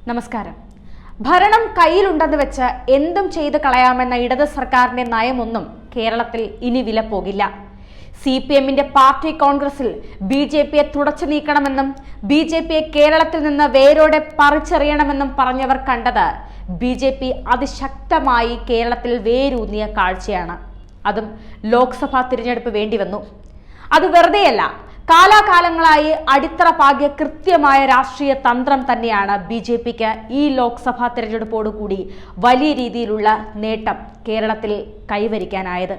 നമസ്കാരം. ഭരണം കയ്യിലുണ്ടെന്ന് വെച്ച് എന്തും ചെയ്തു കളയാമെന്ന ഇടത് സർക്കാരിന്റെ നയമൊന്നും കേരളത്തിൽ ഇനി വില പോകില്ല. CPMന്റെ പാർട്ടി കോൺഗ്രസിൽ BJPയെ തുടച്ചു നീക്കണമെന്നും BJPയെ കേരളത്തിൽ നിന്ന് വേരോടെ പറിച്ചെറിയണമെന്നും പറഞ്ഞവർ കണ്ടത് BJP അതിശക്തമായി കേരളത്തിൽ വേരൂന്നിയ കാഴ്ചയാണ്. അതും ലോക്സഭാ തിരഞ്ഞെടുപ്പ് വേണ്ടിവന്നു. അത് വെറുതെയല്ല, കാലാകാലങ്ങളായി അടിത്തറ പാകിയ കൃത്യമായ രാഷ്ട്രീയ തന്ത്രം തന്നെയാണ് BJPക്ക് ഈ ലോക്സഭാ തിരഞ്ഞെടുപ്പോടുകൂടി വലിയ രീതിയിലുള്ള നേട്ടം കേരളത്തിൽ കൈവരിക്കാനായത്.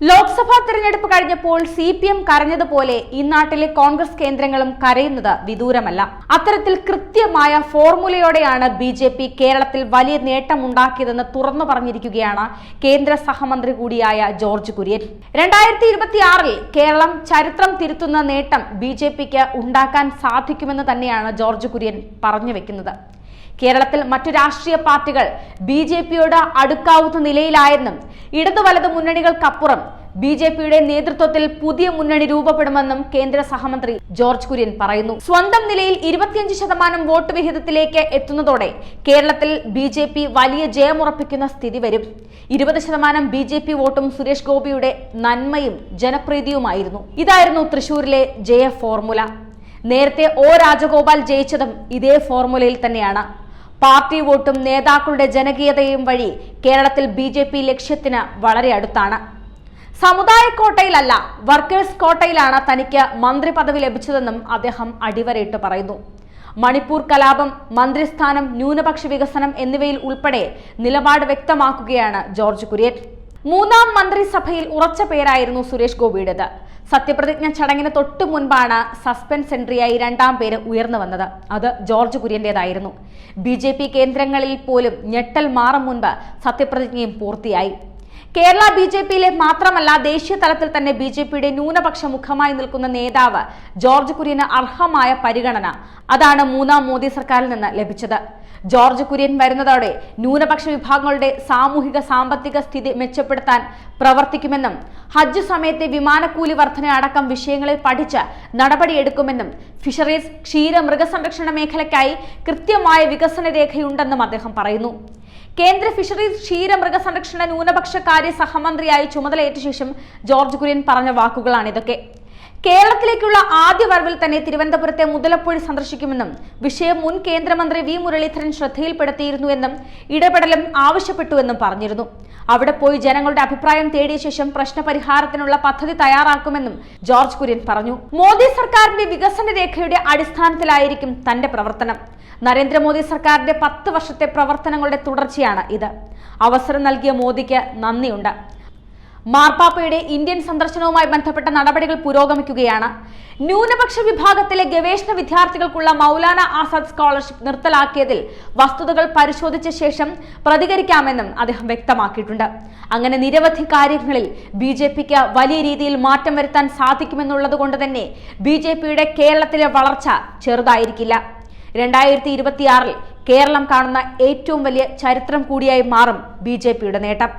ലോക്സഭാ തിരഞ്ഞെടുപ്പ് കഴിഞ്ഞപ്പോൾ CPM കരഞ്ഞതുപോലെ ഈ നാട്ടിലെ കോൺഗ്രസ് കേന്ദ്രങ്ങളും കരയുന്നത് വിദൂരമല്ല. അത്തരത്തിൽ കൃത്യമായ ഫോർമുലയോടെയാണ് BJP കേരളത്തിൽ വലിയ നേട്ടമുണ്ടാക്കിയതെന്ന് തുറന്നു പറഞ്ഞിരിക്കുകയാണ് കേന്ദ്ര സഹമന്ത്രി കൂടിയായ ജോർജ് കുര്യൻ. 2026 കേരളം ചരിത്രം തിരുത്തുന്ന നേട്ടം BJPക്ക് ഉണ്ടാക്കാൻ സാധിക്കുമെന്ന് തന്നെയാണ് ജോർജ് കുര്യൻ പറഞ്ഞു വെക്കുന്നത്. കേരളത്തിൽ മറ്റു രാഷ്ട്രീയ പാർട്ടികൾ BJPയോട് അടുക്കാവുന്ന നിലയിലായെന്നും ഇടതു വലതു മുന്നണികൾക്കപ്പുറം BJPയുടെ നേതൃത്വത്തിൽ പുതിയ മുന്നണി രൂപപ്പെടുമെന്നും കേന്ദ്ര സഹമന്ത്രി ജോർജ് കുര്യൻ പറയുന്നു. സ്വന്തം നിലയിൽ 25% വോട്ട് വിഹിതത്തിലേക്ക് എത്തുന്നതോടെ കേരളത്തിൽ BJP വലിയ ജയമുറപ്പിക്കുന്ന സ്ഥിതി വരും. 20% BJP വോട്ടും സുരേഷ് ഗോപിയുടെ നന്മയും ജനപ്രീതിയുമായിരുന്നു. ഇതായിരുന്നു തൃശൂരിലെ ജയ ഫോർമുല. നേരത്തെ O രാജഗോപാൽ ജയിച്ചതും ഇതേ ഫോർമുലയിൽ തന്നെയാണ്. പാർട്ടി വോട്ടും നേതാക്കളുടെ ജനകീയതയും വഴി കേരളത്തിൽ BJP ലക്ഷ്യത്തിന് വളരെ അടുത്താണ്. സമുദായ കോട്ടയിലല്ല, വർക്കേഴ്സ് കോട്ടയിലാണ് തനിക്ക് മന്ത്രി പദവി ലഭിച്ചതെന്നും അദ്ദേഹം അടിവരയിട്ട് പറയുന്നു. മണിപ്പൂർ കലാപം, മന്ത്രിസ്ഥാനം, ന്യൂനപക്ഷ വികസനം എന്നിവയിൽ ഉൾപ്പെടെ നിലപാട് വ്യക്തമാക്കുകയാണ് ജോർജ് കുര്യൻ. മൂന്നാം മന്ത്രിസഭയിൽ ഉറച്ച പേരായിരുന്നു സുരേഷ് ഗോപിയുടേത്. സത്യപ്രതിജ്ഞ ചടങ്ങിന് തൊട്ടു മുൻപാണ് സസ്പെൻസ് എൻട്രിയായി രണ്ടാം പേര് ഉയർന്നു വന്നത്. അത് ജോർജ് കുര്യന്റേതായിരുന്നു. BJP കേന്ദ്രങ്ങളിൽ പോലും ഞെട്ടൽ മാറും മുൻപ് സത്യപ്രതിജ്ഞയും പൂർത്തിയായി. കേരള BJPയിലെ മാത്രമല്ല, ദേശീയ തലത്തിൽ തന്നെ BJPയുടെ ന്യൂനപക്ഷ മുഖമായി നിൽക്കുന്ന നേതാവ് ജോർജ് കുര്യന് അർഹമായ പരിഗണന അതാണ് മൂന്നാം മോദി സർക്കാരിൽ നിന്ന് ലഭിച്ചത്. ജോർജ് കുര്യൻ വരുന്നതോടെ ന്യൂനപക്ഷ വിഭാഗങ്ങളുടെ സാമൂഹിക സാമ്പത്തിക സ്ഥിതി മെച്ചപ്പെടുത്താൻ പ്രവർത്തിക്കുമെന്നും ഹജ്ജ് സമയത്തെ വിമാനക്കൂലി വർധന അടക്കം വിഷയങ്ങളിൽ പഠിച്ച് നടപടിയെടുക്കുമെന്നും ഫിഷറീസ്, ക്ഷീര, മൃഗസംരക്ഷണ മേഖലയ്ക്കായി കൃത്യമായ വികസന രേഖയുണ്ടെന്നും അദ്ദേഹം പറയുന്നു. കേന്ദ്ര ഫിഷറീസ്, ക്ഷീര, മൃഗസംരക്ഷണ, ന്യൂനപക്ഷ കാര്യ സഹമന്ത്രിയായി ചുമതലയേറ്റ ശേഷം ജോർജ് കുര്യൻ പറഞ്ഞ വാക്കുകളാണിതൊക്കെ. കേരളത്തിലേക്കുള്ള ആദ്യ വരവിൽ തന്നെ തിരുവനന്തപുരത്തെ മുതലപ്പുഴ സന്ദർശിക്കുമെന്നും വിഷയം മുൻ കേന്ദ്രമന്ത്രി V മുരളീധരൻ ശ്രദ്ധയിൽപ്പെടുത്തിയിരുന്നുവെന്നും ഇടപെടലും ആവശ്യപ്പെട്ടുവെന്നും പറഞ്ഞിരുന്നു. അവിടെ പോയി ജനങ്ങളുടെ അഭിപ്രായം തേടിയ ശേഷം പ്രശ്നപരിഹാരത്തിനുള്ള പദ്ധതി തയ്യാറാക്കുമെന്നും ജോർജ് കുര്യൻ പറഞ്ഞു. മോദി സർക്കാരിന്റെ വികസന രേഖയുടെ അടിസ്ഥാനത്തിലായിരിക്കും തന്റെ പ്രവർത്തനം. നരേന്ദ്രമോദി സർക്കാരിന്റെ 10 വർഷത്തെ പ്രവർത്തനങ്ങളുടെ തുടർച്ചയാണ് ഇത്. അവസരം നൽകിയ മോദിക്ക് നന്ദിയുണ്ട്. മാർപ്പാപ്പയുടെ ഇന്ത്യൻ സന്ദർശനവുമായി ബന്ധപ്പെട്ട നടപടികൾ പുരോഗമിക്കുകയാണ്. ന്യൂനപക്ഷ വിഭാഗത്തിലെ ഗവേഷണ വിദ്യാർത്ഥികൾക്കുള്ള മൗലാന ആസാദ് സ്കോളർഷിപ്പ് നിർത്തലാക്കിയതിൽ വസ്തുതകൾ പരിശോധിച്ച ശേഷം പ്രതികരിക്കാമെന്നും അദ്ദേഹം വ്യക്തമാക്കിയിട്ടുണ്ട്. അങ്ങനെ നിരവധി കാര്യങ്ങളിൽ BJPക്ക് വലിയ രീതിയിൽ മാറ്റം വരുത്താൻ സാധിക്കുമെന്നുള്ളത് കൊണ്ട് തന്നെ BJPയുടെ കേരളത്തിലെ വളർച്ച ചെറുതായിരിക്കില്ല. 2026 കേരളം കാണുന്ന ഏറ്റവും വലിയ ചരിത്രം കൂടിയായി മാറും BJPയുടെ നേട്ടം.